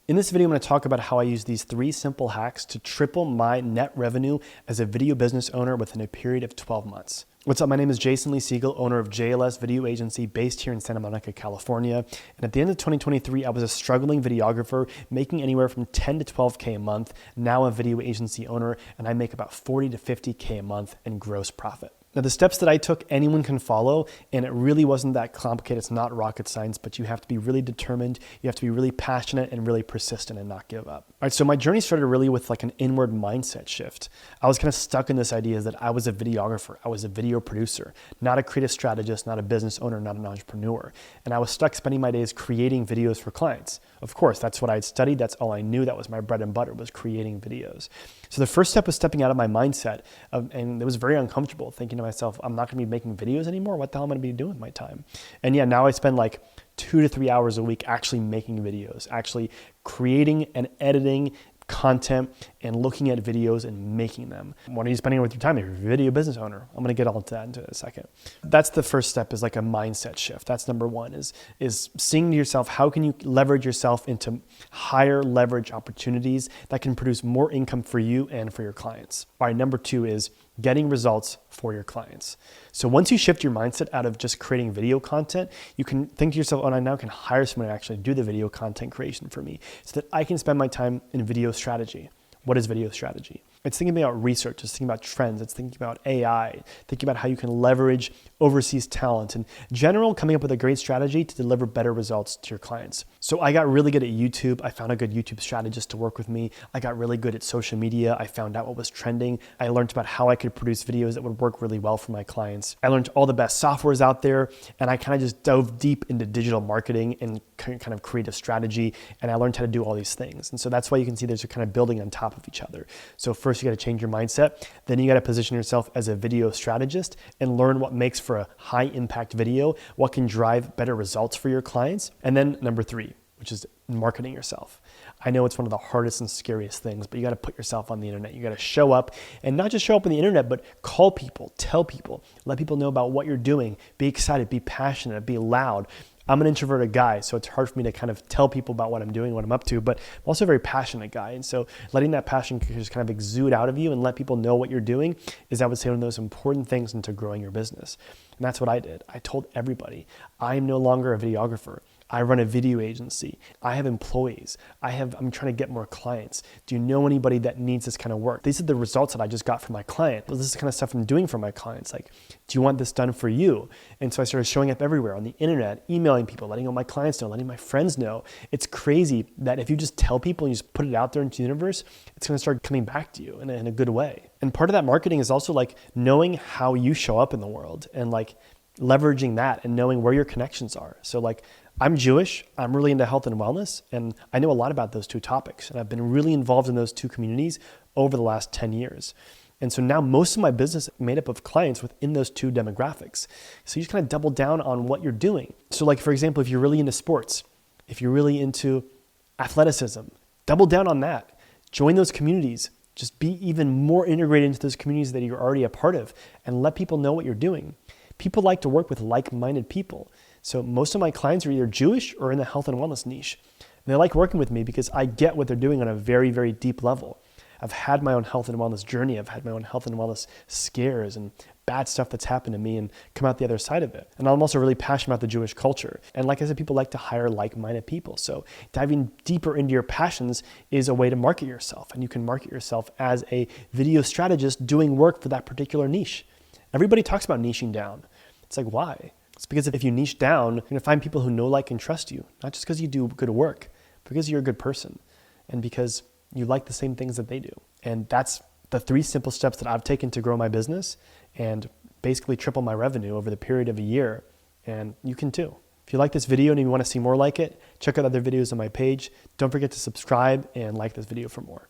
In this video, I'm going to talk about how I use these 3 simple hacks to triple my net revenue as a video business owner within a period of 12 months. What's up? My name is Jason Lee Siegel, owner of JLS Video Agency based here in Santa Monica, California. And at the end of 2023, I was a struggling videographer making anywhere from 10 to 12K a month. Now I'm a video agency owner and I make about 40 to 50K a month in gross profit. Now, the steps that I took, anyone can follow, and it really wasn't that complicated. It's not rocket science, but you have to be really determined. You have to be really passionate and really persistent and not give up. All right, so my journey started really with like an inward mindset shift. I was kind of stuck in this idea that I was a videographer. I was a video producer, not a creative strategist, not a business owner, not an entrepreneur. And I was stuck spending my days creating videos for clients. Of course, that's what I had studied. That's all I knew. That was my bread and butter, was creating videos. So the first step was stepping out of my mindset, and it was very uncomfortable thinking to myself, I'm not going to be making videos anymore. What the hell am I going to be doing with my time? And yeah, now I spend like 2 to 3 hours a week actually making videos, actually creating and editing content and looking at videos and making them. What are you spending with your time? If you're a video business owner, I'm going to get all into that in a second. That's the first step, is like a mindset shift. That's number one, is seeing to yourself, how can you leverage yourself into higher leverage opportunities that can produce more income for you and for your clients. All right, number 2 is getting results for your clients. So once you shift your mindset out of just creating video content, you can think to yourself, oh, I now can hire someone to actually do the video content creation for me so that I can spend my time in video strategy. What is video strategy? It's thinking about research, it's thinking about trends, it's thinking about AI, thinking about how you can leverage overseas talent, and general coming up with a great strategy to deliver better results to your clients. So I got really good at YouTube. I found a good YouTube strategist to work with me. I got really good at social media. I found out what was trending. I learned about how I could produce videos that would work really well for my clients. I learned all the best softwares out there, and I kind of just dove deep into digital marketing and kind of creative strategy, and I learned how to do all these things. And so that's why you can see there's a kind of building on top of each other. So first you got to change your mindset, then you got to position yourself as a video strategist and learn what makes for a high impact video, what can drive better results for your clients. And then number 3, which is marketing yourself. I know it's one of the hardest and scariest things, but you got to put yourself on the internet. You got to show up, and not just show up on the internet, but call people, tell people, let people know about what you're doing, be excited, be passionate, be loud. I'm an introverted guy, so it's hard for me to kind of tell people about what I'm doing, what I'm up to, but I'm also a very passionate guy. And so letting that passion just kind of exude out of you and let people know what you're doing is, I would say, one of those important things into growing your business. And that's what I did. I told everybody, I am no longer a videographer. I run a video agency. I have employees. I'm trying to get more clients. Do you know anybody that needs this kind of work? These are the results that I just got from my client. This is the kind of stuff I'm doing for my clients. Like, do you want this done for you? And so I started showing up everywhere on the internet, emailing people, letting all my clients know, letting my friends know. It's crazy that if you just tell people and you just put it out there into the universe, it's going to start coming back to you in a good way. And part of that marketing is also like knowing how you show up in the world and like leveraging that and knowing where your connections are. So like, I'm Jewish, I'm really into health and wellness, and I know a lot about those 2 topics. And I've been really involved in those 2 communities over the last 10 years. And so now most of my business is made up of clients within those 2 demographics. So you just kind of double down on what you're doing. So like, for example, if you're really into sports, if you're really into athleticism, double down on that. Join those communities. Just be even more integrated into those communities that you're already a part of, and let people know what you're doing. People like to work with like-minded people. So most of my clients are either Jewish or in the health and wellness niche. And they like working with me because I get what they're doing on a very, very deep level. I've had my own health and wellness journey. I've had my own health and wellness scares and bad stuff that's happened to me and come out the other side of it. And I'm also really passionate about the Jewish culture. And like I said, people like to hire like-minded people. So diving deeper into your passions is a way to market yourself. And you can market yourself as a video strategist doing work for that particular niche. Everybody talks about niching down. It's like, why? It's because if you niche down, you're going to find people who know, like, and trust you, not just because you do good work, but because you're a good person and because you like the same things that they do. And that's the 3 simple steps that I've taken to grow my business and basically triple my revenue over the period of a year. And you can too. If you like this video and you want to see more like it, check out other videos on my page. Don't forget to subscribe and like this video for more.